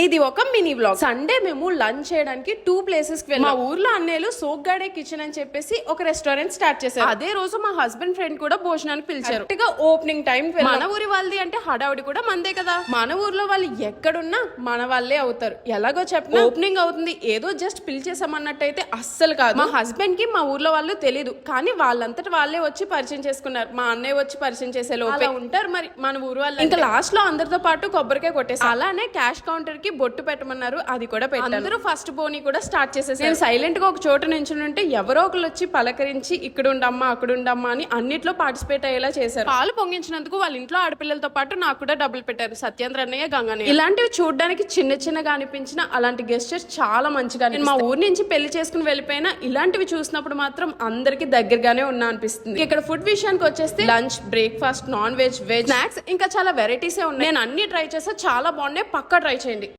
ఇది ఒక mini vlog. Sunday మేము లంచ్ చేయడానికి 2 ప్లేసెస్ కి వెళ్ళాం. మా ఊర్లో అన్నయ్యలు సోగ్గాడే కిచెన్ అని చెప్పేసి ఒక రెస్టారెంట్ స్టార్ట్ చేశారు. అదే రోజు మా హస్బెండ్ ఫ్రెండ్ కూడా భోజనానికి పిలిచారు. ఓపెనింగ్ టైం మన ఊరి వాళ్ళది అంటే హడావుడి కూడా మందే కదా. మన ఊర్లో వాళ్ళు ఎక్కడున్నా మన వాళ్ళే అవుతారు. ఎలాగో చెప్పిన ఓపెనింగ్ అవుతుంది, ఏదో జస్ట్ పిలిచేసామన్నట్టయితే అస్సలు కాదు. మా హస్బెండ్ కి మా ఊర్లో వాళ్ళు తెలియదు, కానీ వాళ్ళంతటి వాళ్ళే వచ్చి పరిచయం చేసుకున్నారు. మా అన్నయ్య వచ్చి పరిచయం చేసే లోపే ఉంటారు మరి మన ఊరు వాళ్ళు. ఇంకా లాస్ట్ లో అందరితో పాటు కొబ్బరికాయ కొట్టేసి అలానే క్యాష్ కౌంటర్ కి బొట్టు పెట్టమన్నారు, అది కూడా పెట్టారు. అందరూ ఫస్ట్ బోని కూడా స్టార్ట్ చేసేసి నేను సైలెంట్ గా ఒక చోట నించుంటే ఎవరో ఒకరు వచ్చి పలకరించి ఇక్కడ ఉండమ్మా అక్కడ ఉండమ్మా అని అన్నిట్లో పార్టిసిపేట్ అయ్యేలా చేశారు. పాలు పొంగించినందుకు వాళ్ళ ఇంట్లో ఆడపిల్లలతో పాటు నాకు కూడా డబ్బులు పెట్టారు. సత్యేంద్ర అన్నయ్య, గంగనే. ఇలాంటివి చూడడానికి చిన్న చిన్నగా అనిపించిన అలాంటి గెస్టర్స్ చాలా మంచిగా. నేను మా ఊరి నుంచి పెళ్లి చేసుకుని వెళ్ళిపోయినా ఇలాంటివి చూసినప్పుడు మాత్రం అందరికి దగ్గరగానే ఉన్నా అనిపిస్తుంది. ఇక్కడ ఫుడ్ విషయానికి వచ్చేస్తే lunch, breakfast, non veg, veg snacks ఇంకా చాలా వెరైటీసే ఉన్నాయి. నేను అన్ని ట్రై చేసా, చాలా బాగున్నాయి. పక్కా ట్రై చేయండి.